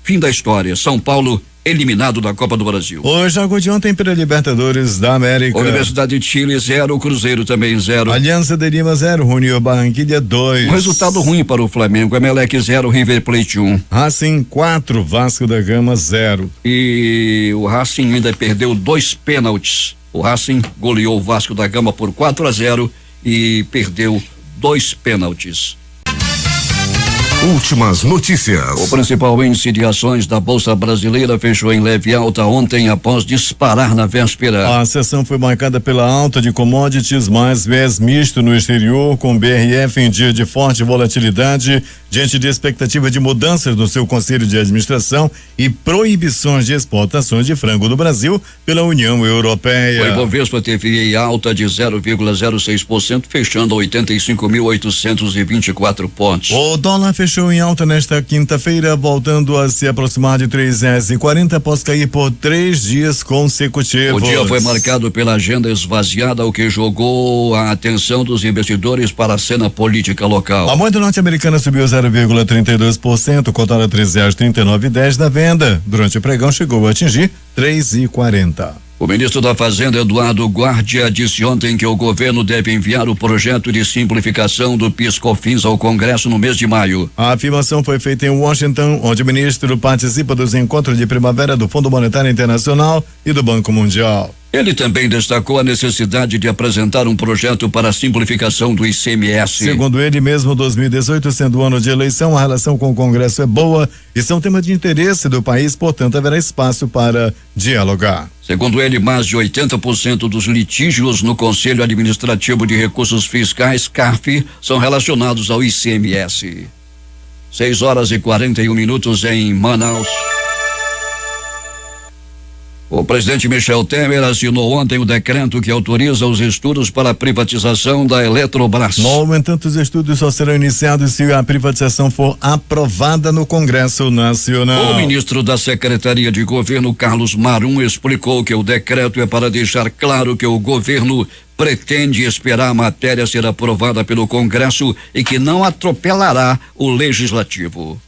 Fim da história. São Paulo eliminado da Copa do Brasil. O jogo de ontem pela Libertadores da América. Universidade de Chile 0, Cruzeiro também 0. Aliança de Lima 0, Junior Barranquilla 2. Um resultado ruim para o Flamengo. Emelec 0, River Plate 1. Racing 4, Vasco da Gama 0. E o Racing ainda perdeu 2 pênaltis. O Racing goleou o Vasco da Gama por 4-0 e perdeu 2 pênaltis. Últimas notícias. O principal índice de ações da Bolsa Brasileira fechou em leve alta ontem após disparar na véspera. A sessão foi marcada pela alta de commodities, mais viés misto no exterior, com BRF em dia de forte volatilidade, diante de expectativa de mudanças no seu conselho de administração e proibições de exportações de frango do Brasil pela União Europeia. O Ibovespa teve alta de 0,06%, fechando a 85.824 pontos. O dólar fechou em alta nesta quinta-feira, voltando a se aproximar de R$3,40 após cair por 3 dias consecutivos. O dia foi marcado pela agenda esvaziada, o que jogou a atenção dos investidores para a cena política local. A moeda norte-americana subiu 0,32%, cotada a R$3,39,10 na venda. Durante o pregão chegou a atingir R$3,40. O ministro da Fazenda, Eduardo Guardia, disse ontem que o governo deve enviar o projeto de simplificação do PIS/COFINS ao Congresso no mês de maio. A afirmação foi feita em Washington, onde o ministro participa dos encontros de primavera do Fundo Monetário Internacional e do Banco Mundial. Ele também destacou a necessidade de apresentar um projeto para a simplificação do ICMS. Segundo ele, mesmo 2018 sendo o ano de eleição, a relação com o Congresso é boa e são temas de interesse do país, portanto haverá espaço para dialogar. Segundo ele, mais de 80% dos litígios no Conselho Administrativo de Recursos Fiscais, CARF, são relacionados ao ICMS. 6h41 em Manaus. O presidente Michel Temer assinou ontem o decreto que autoriza os estudos para a privatização da Eletrobras. No entanto, os estudos só serão iniciados se a privatização for aprovada no Congresso Nacional. O ministro da Secretaria de Governo, Carlos Marum, explicou que o decreto é para deixar claro que o governo pretende esperar a matéria ser aprovada pelo Congresso e que não atropelará o Legislativo.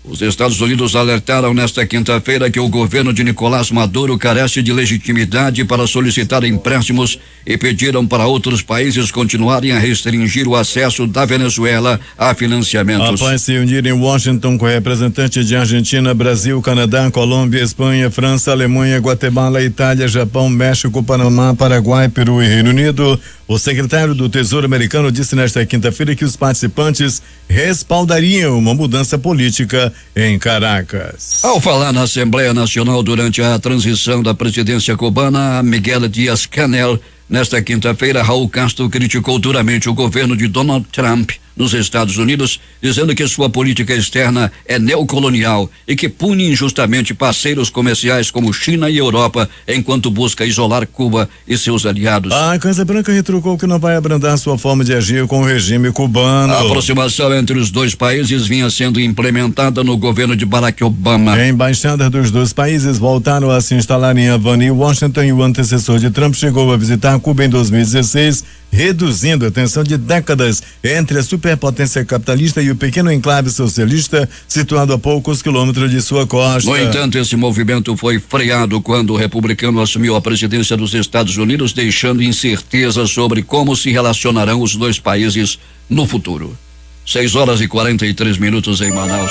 Os Estados Unidos alertaram nesta quinta-feira que o governo de Nicolás Maduro carece de legitimidade para solicitar empréstimos e pediram para outros países continuarem a restringir o acesso da Venezuela a financiamentos. Após se unir em Washington com representantes de Argentina, Brasil, Canadá, Colômbia, Espanha, França, Alemanha, Guatemala, Itália, Japão, México, Panamá, Paraguai, Peru e Reino Unido, o secretário do Tesouro americano disse nesta quinta-feira que os participantes respaldariam uma mudança política em Caracas. Ao falar na Assembleia Nacional durante a transição da presidência cubana, Miguel Díaz-Canel, nesta quinta-feira, Raul Castro criticou duramente o governo de Donald Trump nos Estados Unidos, dizendo que sua política externa é neocolonial e que pune injustamente parceiros comerciais como China e Europa, enquanto busca isolar Cuba e seus aliados. A Casa Branca retrucou que não vai abrandar sua forma de agir com o regime cubano. A aproximação entre os dois países vinha sendo implementada no governo de Barack Obama. Embaixadas dos dois países voltaram a se instalar em Havana e Washington, e o antecessor de Trump chegou a visitar Cuba em 2016, reduzindo a tensão de décadas entre a superpotência capitalista e o pequeno enclave socialista situado a poucos quilômetros de sua costa. No entanto, esse movimento foi freado quando o republicano assumiu a presidência dos Estados Unidos, deixando incerteza sobre como se relacionarão os dois países no futuro. 6h43 em Manaus.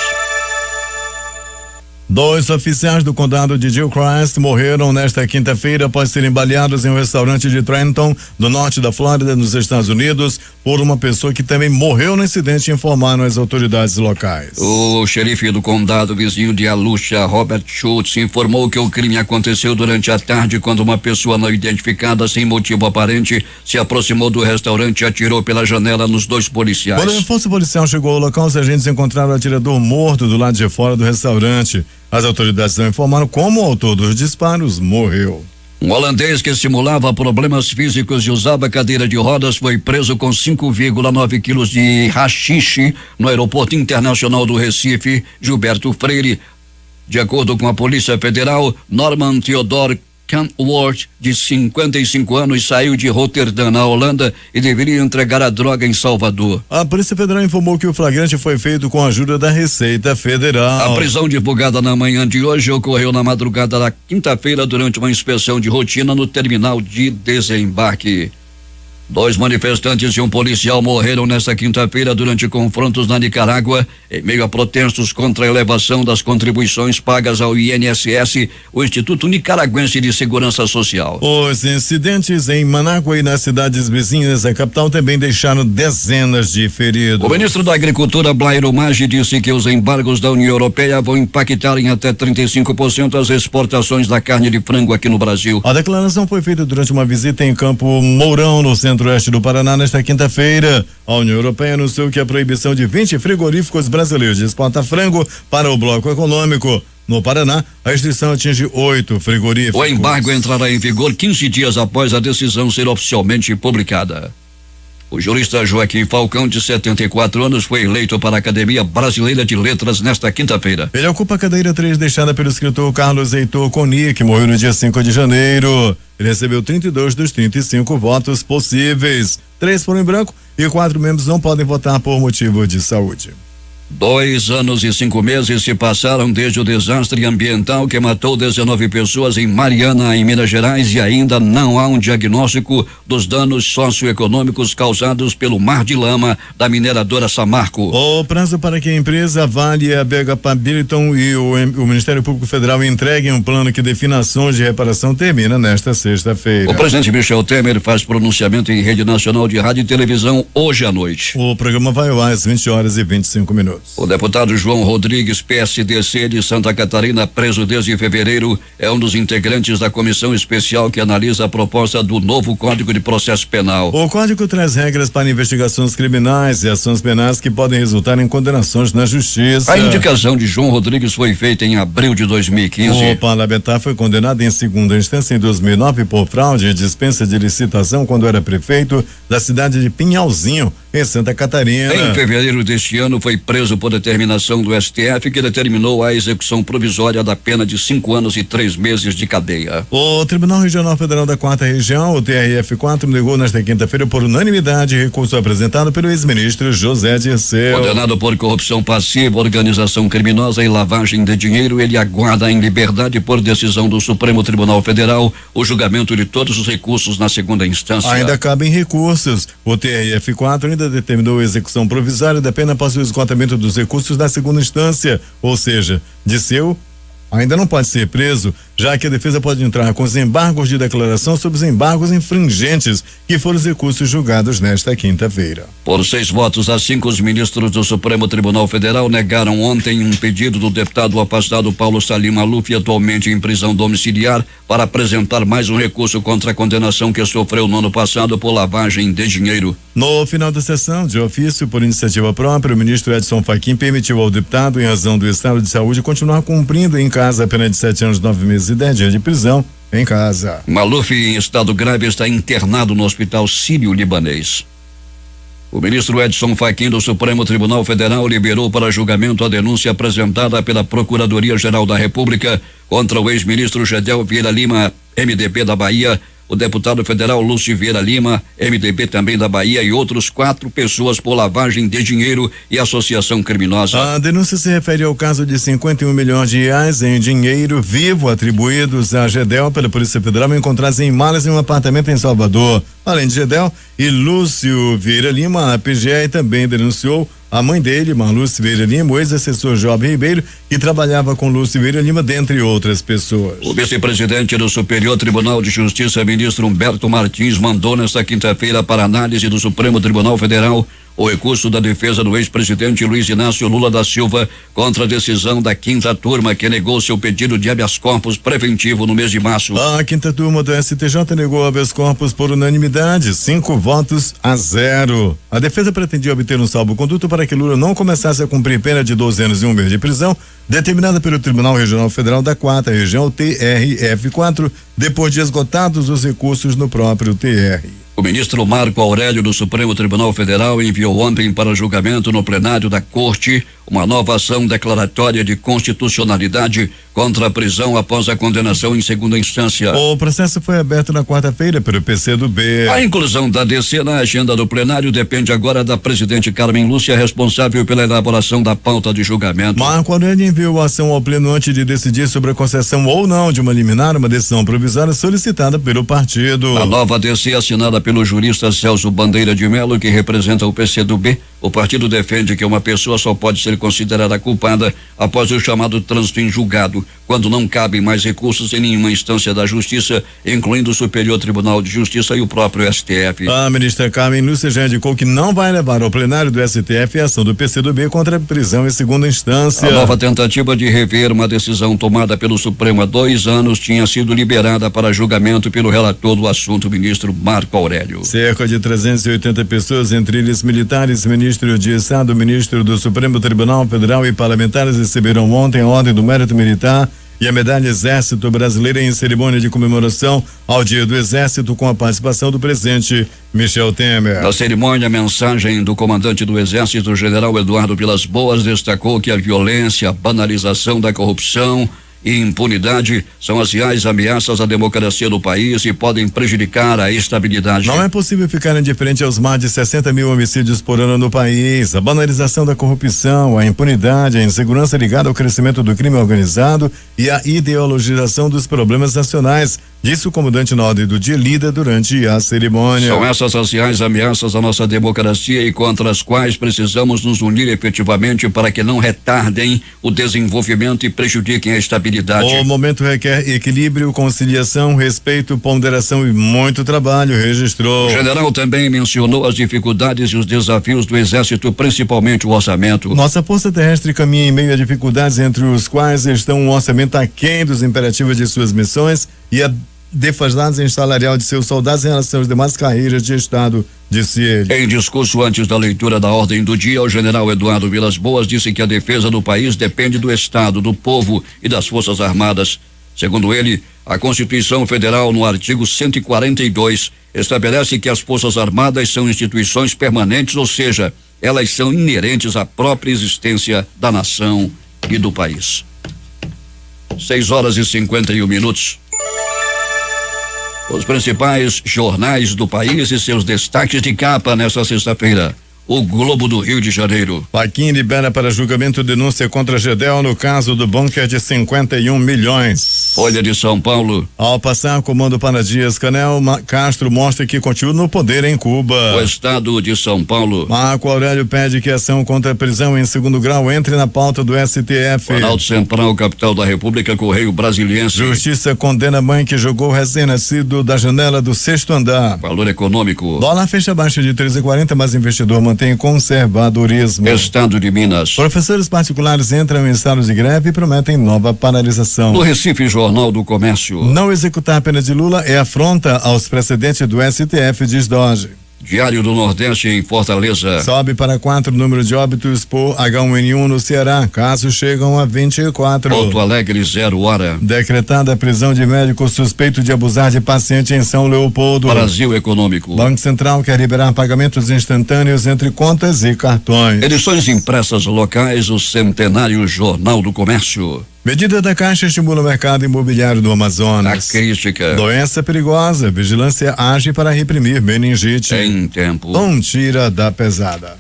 2 oficiais do condado de Gilchrist morreram nesta quinta-feira após serem baleados em um restaurante de Trenton, no norte da Flórida, nos Estados Unidos, por uma pessoa que também morreu no incidente, informaram as autoridades locais. O xerife do condado vizinho de Alúcia, Robert Schultz, informou que o crime aconteceu durante a tarde quando uma pessoa não identificada, sem motivo aparente, se aproximou do restaurante e atirou pela janela nos dois policiais. Quando a força policial chegou ao local, os agentes encontraram o atirador morto do lado de fora do restaurante. As autoridades não informaram como o autor dos disparos morreu. Um holandês que simulava problemas físicos e usava cadeira de rodas foi preso com 5,9 quilos de haxixe no Aeroporto Internacional do Recife, Gilberto Freire. De acordo com a Polícia Federal, Norman Theodore Ward, de 55 anos, saiu de Roterdã, na Holanda, e deveria entregar a droga em Salvador. A Polícia Federal informou que o flagrante foi feito com a ajuda da Receita Federal. A prisão divulgada na manhã de hoje ocorreu na madrugada da quinta-feira durante uma inspeção de rotina no terminal de desembarque. 2 manifestantes e um policial morreram nesta quinta-feira durante confrontos na Nicarágua, em meio a protestos contra a elevação das contribuições pagas ao INSS, o Instituto Nicaragüense de Segurança Social. Os incidentes em Manágua e nas cidades vizinhas da capital também deixaram dezenas de feridos. O ministro da Agricultura, Blairo Maggi, disse que os embargos da União Europeia vão impactar em até 35% as exportações da carne de frango aqui no Brasil. A declaração foi feita durante uma visita em Campo Mourão, no centro-oeste do Paraná, nesta quinta-feira. A União Europeia anunciou que a proibição de 20 frigoríficos brasileiros de exportar frango para o bloco econômico. No Paraná, a restrição atinge 8 frigoríficos. O embargo entrará em vigor 15 dias após a decisão ser oficialmente publicada. O jurista Joaquim Falcão, de 74 anos, foi eleito para a Academia Brasileira de Letras nesta quinta-feira. Ele ocupa a cadeira 3 deixada pelo escritor Carlos Heitor Coni, que morreu no dia 5 de janeiro. Ele recebeu 32 dos 35 votos possíveis. 3 foram em branco e 4 membros não podem votar por motivo de saúde. 2 anos e 5 meses se passaram desde o desastre ambiental que matou 19 pessoas em Mariana, em Minas Gerais, e ainda não há um diagnóstico dos danos socioeconômicos causados pelo mar de lama da mineradora Samarco. O prazo para que a empresa Vale, a BH Pabiliton e o Ministério Público Federal entreguem um plano que defina ações de reparação termina nesta sexta-feira. O presidente Michel Temer faz pronunciamento em rede nacional de rádio e televisão hoje à noite. O programa vai ao ar às 20h25. O deputado João Rodrigues, PSDC de Santa Catarina, preso desde fevereiro, é um dos integrantes da comissão especial que analisa a proposta do novo Código de Processo Penal. O código traz regras para investigações criminais e ações penais que podem resultar em condenações na justiça. A indicação de João Rodrigues foi feita em abril de 2015. O parlamentar foi condenado em segunda instância em 2009 por fraude e dispensa de licitação quando era prefeito da cidade de Pinhalzinho, em Santa Catarina. Em fevereiro deste ano foi preso por determinação do STF, que determinou a execução provisória da pena de 5 anos e 3 meses de cadeia. O Tribunal Regional Federal da 4ª Região, o TRF4, negou nesta quinta-feira por unanimidade recurso apresentado pelo ex-ministro José Dirceu. Condenado por corrupção passiva, organização criminosa e lavagem de dinheiro, ele aguarda em liberdade por decisão do Supremo Tribunal Federal o julgamento de todos os recursos na segunda instância. Ainda cabem recursos. O TRF4 ainda determinou a execução provisória da pena após o esgotamento dos recursos da segunda instância, ou seja, Dirceu ainda não pode ser preso, já que a defesa pode entrar com os embargos de declaração sobre os embargos infringentes, que foram os recursos julgados nesta quinta-feira. Por 6 votos a 5, os ministros do Supremo Tribunal Federal negaram ontem um pedido do deputado afastado Paulo Salim Maluf, atualmente em prisão domiciliar, para apresentar mais um recurso contra a condenação que sofreu no ano passado por lavagem de dinheiro. No final da sessão, de ofício, por iniciativa própria, o ministro Edson Fachin permitiu ao deputado, em razão do estado de saúde, continuar cumprindo em casa a pena de 7 anos, 9 meses e 10 dias de prisão em casa. Maluf, em estado grave, está internado no hospital sírio-libanês. O ministro Edson Fachin do Supremo Tribunal Federal liberou para julgamento a denúncia apresentada pela Procuradoria-Geral da República contra o ex-ministro Gedel Vieira Lima, MDB da Bahia, o deputado federal Lúcio Vieira Lima, MDB também da Bahia, e outros 4 pessoas por lavagem de dinheiro e associação criminosa. A denúncia se refere ao caso de 51 milhões de reais em dinheiro vivo atribuídos a Gedel pela Polícia Federal, encontrados em malas em um apartamento em Salvador. Além de Gedel e Lúcio Vieira Lima, a PGR também denunciou a mãe dele, Marlúcia Vieira Lima, o ex-assessor Job Ribeiro, que trabalhava com Lúcio Vieira Lima, dentre outras pessoas. O vice-presidente do Superior Tribunal de Justiça, ministro Humberto Martins, mandou nesta quinta-feira para análise do Supremo Tribunal Federal o recurso da defesa do ex-presidente Luiz Inácio Lula da Silva contra a decisão da 5ª turma, que negou seu pedido de habeas corpus preventivo no mês de março. A 5ª turma do STJ negou habeas corpus por unanimidade, 5 votos a 0. A defesa pretendia obter um salvo-conduto para que Lula não começasse a cumprir pena de 12 anos e 1 mês de prisão, determinada pelo Tribunal Regional Federal da 4ª Região, TRF4, depois de esgotados os recursos no próprio TR. O ministro Marco Aurélio do Supremo Tribunal Federal enviou ontem para julgamento no plenário da Corte uma nova ação declaratória de constitucionalidade contra a prisão após a condenação em segunda instância. O processo foi aberto na quarta-feira pelo PCdoB. A inclusão da DC na agenda do plenário depende agora da presidente Carmen Lúcia, responsável pela elaboração da pauta de julgamento. Marco Aurélio enviou a ação ao pleno antes de decidir sobre a concessão ou não de uma liminar, uma decisão provisória solicitada pelo partido. A nova DC, assinada pelo jurista Celso Bandeira de Melo, que representa o PCdoB, o partido defende que uma pessoa só pode ser considerada culpada após o chamado trânsito em julgado, quando não cabem mais recursos em nenhuma instância da Justiça, incluindo o Superior Tribunal de Justiça e o próprio STF. A ministra Carmen Lúcia já indicou que não vai levar ao plenário do STF a ação do PCdoB contra a prisão em segunda instância. A nova tentativa de rever uma decisão tomada pelo Supremo há 2 anos tinha sido liberada para julgamento pelo relator do assunto, ministro Marco Aurélio. Cerca de 380 pessoas, entre eles militares, ministro de Estado, ministro do Supremo Tribunal Federal e parlamentares, receberam ontem a Ordem do Mérito Militar e a Medalha Exército Brasileira em cerimônia de comemoração ao Dia do Exército, com a participação do presidente Michel Temer. Na cerimônia, a mensagem do comandante do Exército, general Eduardo Vilas Boas, destacou que a violência, a banalização da corrupção e impunidade são as reais ameaças à democracia do país e podem prejudicar a estabilidade. Não é possível ficar indiferente aos mais de 60 mil homicídios por ano no país. A banalização da corrupção, a impunidade, a insegurança ligada ao crescimento do crime organizado e a ideologização dos problemas nacionais, disse o comandante na ordem do dia lida durante a cerimônia. São essas as reais ameaças à nossa democracia e contra as quais precisamos nos unir efetivamente para que não retardem o desenvolvimento e prejudiquem a estabilidade. O momento requer equilíbrio, conciliação, respeito, ponderação e muito trabalho, registrou. O general também mencionou as dificuldades e os desafios do Exército, principalmente o orçamento. Nossa Força Terrestre caminha em meio a dificuldades, entre os quais estão um orçamento aquém dos imperativos de suas missões e a defasagem salarial de seus soldados em relação às demais carreiras de Estado, disse ele. Em discurso antes da leitura da ordem do dia, o general Eduardo Vilas Boas disse que a defesa do país depende do Estado, do povo e das Forças Armadas. Segundo ele, a Constituição Federal, no artigo 142, estabelece que as Forças Armadas são instituições permanentes, ou seja, elas são inerentes à própria existência da nação e do país. 6h51. Os principais jornais do país e seus destaques de capa nesta sexta-feira. O Globo do Rio de Janeiro. Faquin libera para julgamento denúncia contra Gedel no caso do bunker de 51 milhões. Folha de São Paulo. Ao passar comando para Dias Canel, Castro mostra que continua no poder em Cuba. O Estado de São Paulo. Marco Aurélio pede que a ação contra a prisão em segundo grau entre na pauta do STF. Planalto Central, capital da República, Correio Brasiliense. Justiça condena mãe que jogou recém-nascido da janela do 6º andar. Valor econômico. Dólar fecha abaixo de 13,40, mas investidor mantém conservadorismo. Estado de Minas. Professores particulares entram em estado de greve e prometem nova paralisação. No Recife, Jornal do Comércio. Não executar a pena de Lula é afronta aos precedentes do STF, diz Doge. Diário do Nordeste em Fortaleza. Sobe para 4 o número de óbitos por H1N1 no Ceará. Casos chegam a 24. Porto Alegre, 0 hora. Decretada a prisão de médico suspeito de abusar de paciente em São Leopoldo. Brasil Econômico. Banco Central quer liberar pagamentos instantâneos entre contas e cartões. Edições impressas locais, o centenário Jornal do Comércio. Medida da Caixa estimula o mercado imobiliário do Amazonas. A crítica. Doença perigosa. Vigilância age para reprimir meningite. Em tempo. Não tira da pesada.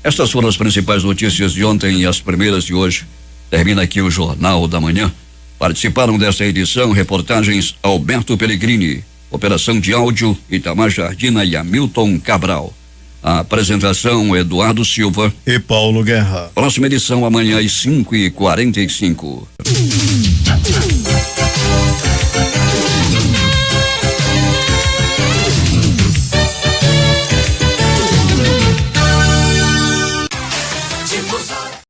Estas foram as principais notícias de ontem e as primeiras de hoje. Termina aqui o Jornal da Manhã. Participaram desta edição reportagens Alberto Pellegrini, operação de áudio Itamar Jardina e Hamilton Cabral. A apresentação Eduardo Silva e Paulo Guerra. Próxima edição amanhã às 5h45.